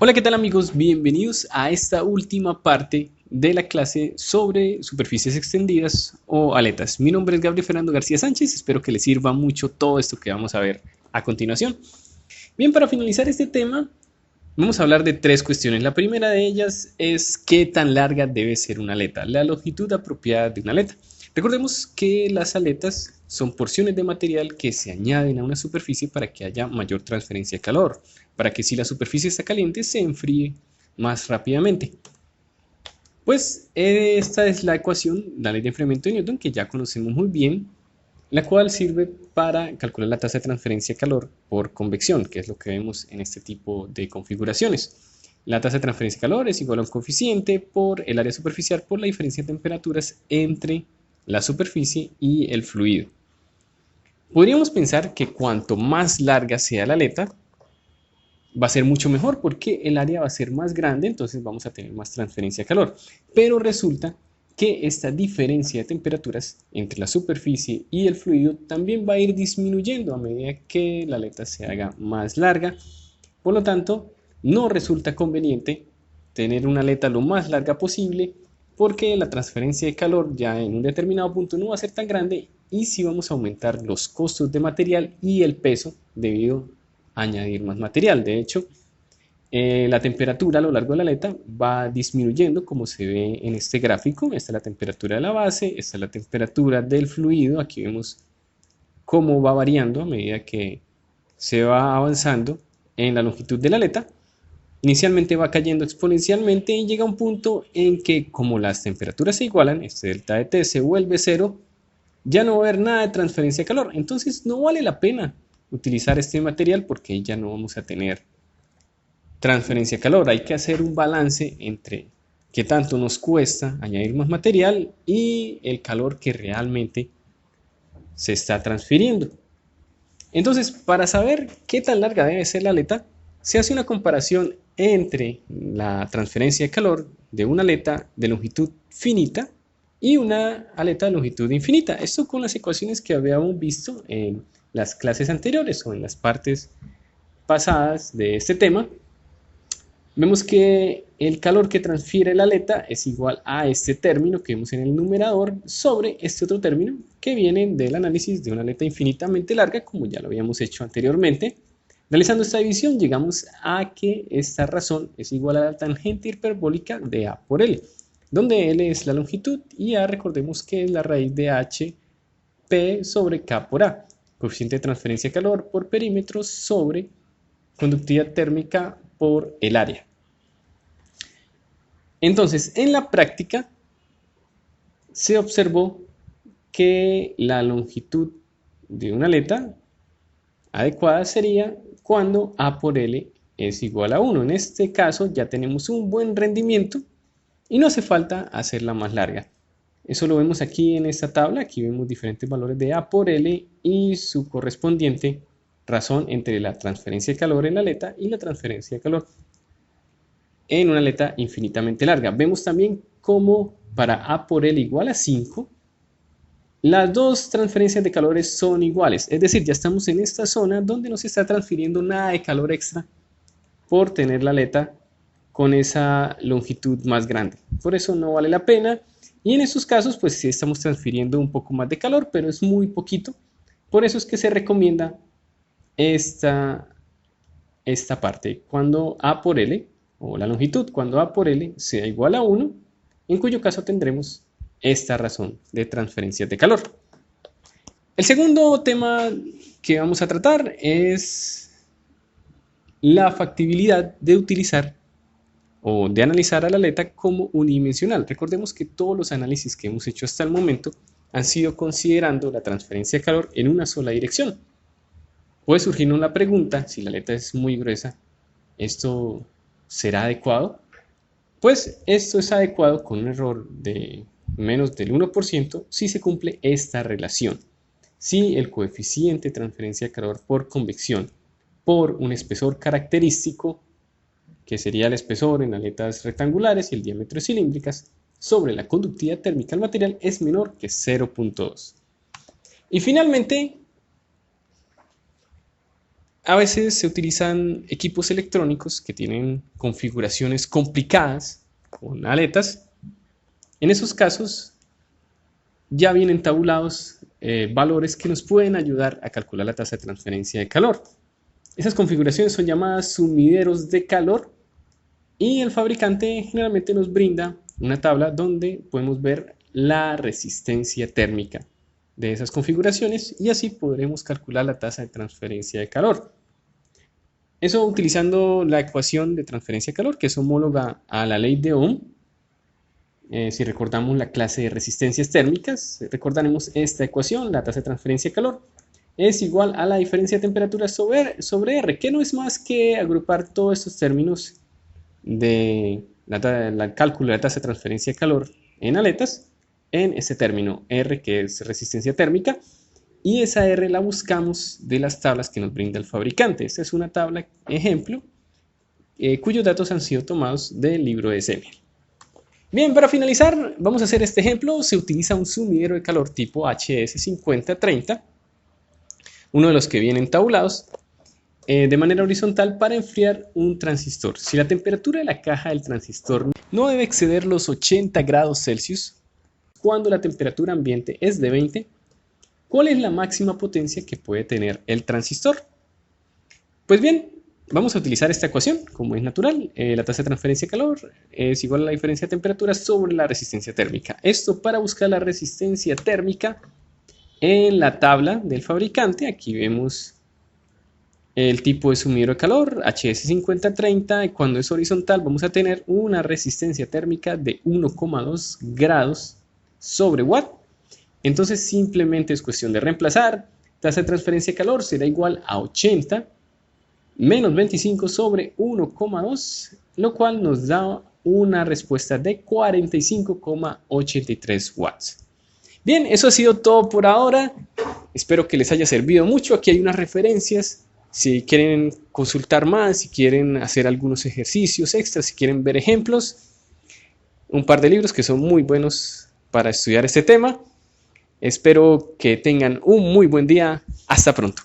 Hola, ¿qué tal amigos? Bienvenidos a esta última parte de la clase sobre superficies extendidas o aletas. Mi nombre es Gabriel Fernando García Sánchez, espero que les sirva mucho todo esto que vamos a ver a continuación. Bien, para finalizar este tema, vamos a hablar de tres cuestiones. La primera de ellas es qué tan larga debe ser una aleta, la longitud apropiada de una aleta. Recordemos que las aletas son porciones de material que se añaden a una superficie para que haya mayor transferencia de calor, para que si la superficie está caliente se enfríe más rápidamente. Pues esta es la ecuación, la ley de enfriamiento de Newton, que ya conocemos muy bien, la cual sirve para calcular la tasa de transferencia de calor por convección, que es lo que vemos en este tipo de configuraciones. La tasa de transferencia de calor es igual a un coeficiente por el área superficial por la diferencia de temperaturas entre la superficie y el fluido. Podríamos pensar que cuanto más larga sea la aleta, va a ser mucho mejor porque el área va a ser más grande, entonces vamos a tener más transferencia de calor. Pero resulta que esta diferencia de temperaturas entre la superficie y el fluido también va a ir disminuyendo a medida que la aleta se haga más larga. Por lo tanto, no resulta conveniente tener una aleta lo más larga posible porque la transferencia de calor ya en un determinado punto no va a ser tan grande y sí vamos a aumentar los costos de material y el peso debido a añadir más material. De hecho, la temperatura a lo largo de la aleta va disminuyendo como se ve en este gráfico. Esta es la temperatura de la base, esta es la temperatura del fluido. Aquí vemos cómo va variando a medida que se va avanzando en la longitud de la aleta. Inicialmente va cayendo exponencialmente y llega a un punto en que como las temperaturas se igualan, este delta de T se vuelve cero, ya no va a haber nada de transferencia de calor. Entonces no vale la pena utilizar este material porque ya no vamos a tener transferencia de calor. Hay que hacer un balance entre qué tanto nos cuesta añadir más material y el calor que realmente se está transfiriendo. Entonces, para saber qué tan larga debe ser la aleta, se hace una comparación entre la transferencia de calor de una aleta de longitud finita y una aleta de longitud infinita. Esto con las ecuaciones que habíamos visto en las clases anteriores o en las partes pasadas de este tema. Vemos que el calor que transfiere la aleta es igual a este término que vemos en el numerador sobre este otro término que viene del análisis de una aleta infinitamente larga, como ya lo habíamos hecho anteriormente. Realizando esta división llegamos a que esta razón es igual a la tangente hiperbólica de A por L, donde L es la longitud y A recordemos que es la raíz de H P sobre K por A, coeficiente de transferencia de calor por perímetro sobre conductividad térmica por el área. Entonces, en la práctica se observó que la longitud de una aleta adecuada sería cuando A por L es igual a 1. En este caso ya tenemos un buen rendimiento y no hace falta hacerla más larga. Eso lo vemos aquí en esta tabla. Aquí vemos diferentes valores de A por L y su correspondiente razón entre la transferencia de calor en la aleta y la transferencia de calor en una aleta infinitamente larga. Vemos también cómo para A por L igual a 5, las dos transferencias de calores son iguales. Es decir, ya estamos en esta zona donde no se está transfiriendo nada de calor extra por tener la aleta con esa longitud más grande. Por eso no vale la pena. Y en estos casos, pues sí estamos transfiriendo un poco más de calor, pero es muy poquito. Por eso es que se recomienda esta, esta parte. Cuando A por L, o la longitud, cuando A por L sea igual a 1, en cuyo caso tendremos esta razón de transferencia de calor. El segundo tema que vamos a tratar es la factibilidad de utilizar o de analizar a la aleta como unidimensional. Recordemos que todos los análisis que hemos hecho hasta el momento han sido considerando la transferencia de calor en una sola dirección. Puede surgirnos la pregunta, si la aleta es muy gruesa, ¿esto será adecuado? Pues esto es adecuado con un error de menos del 1% si se cumple esta relación. Si el coeficiente de transferencia de calor por convección por un espesor característico, que sería el espesor en aletas rectangulares y el diámetro de cilíndricas, sobre la conductividad térmica del material es menor que 0.2. Y finalmente, A veces se utilizan equipos electrónicos que tienen configuraciones complicadas con aletas. En esos casos ya vienen tabulados valores que nos pueden ayudar a calcular la tasa de transferencia de calor. Esas configuraciones son llamadas sumideros de calor y el fabricante generalmente nos brinda una tabla donde podemos ver la resistencia térmica de esas configuraciones y así podremos calcular la tasa de transferencia de calor. Eso utilizando la ecuación de transferencia de calor que es homóloga a la ley de Ohm. Si recordamos la clase de resistencias térmicas, recordaremos esta ecuación, la tasa de transferencia de calor es igual a la diferencia de temperatura sobre R, que no es más que agrupar todos estos términos de la cálculo de la tasa de transferencia de calor en aletas en este término R, que es resistencia térmica, y esa R la buscamos de las tablas que nos brinda el fabricante. Esta es una tabla ejemplo cuyos datos han sido tomados del libro de Semel. Bien, para finalizar, vamos a hacer este ejemplo. Se utiliza un sumidero de calor tipo HS5030, uno de los que vienen tabulados, de manera horizontal para enfriar un transistor. Si la temperatura de la caja del transistor no debe exceder los 80 grados Celsius, cuando la temperatura ambiente es de 20, ¿cuál es la máxima potencia que puede tener el transistor? Pues bien, vamos a utilizar esta ecuación, como es natural. La tasa de transferencia de calor es igual a la diferencia de temperatura sobre la resistencia térmica. Esto para buscar la resistencia térmica en la tabla del fabricante. Aquí vemos el tipo de sumidero de calor, HS5030. Cuando es horizontal vamos a tener una resistencia térmica de 1,2 grados sobre watt. Entonces simplemente es cuestión de reemplazar. Tasa de transferencia de calor será igual a 80 menos 25 sobre 1,2, lo cual nos da una respuesta de 45,83 watts. Bien, eso ha sido todo por ahora. Espero que les haya servido mucho. Aquí hay unas referencias. Si quieren consultar más, si quieren hacer algunos ejercicios extras, si quieren ver ejemplos, un par de libros que son muy buenos para estudiar este tema. Espero que tengan un muy buen día. Hasta pronto.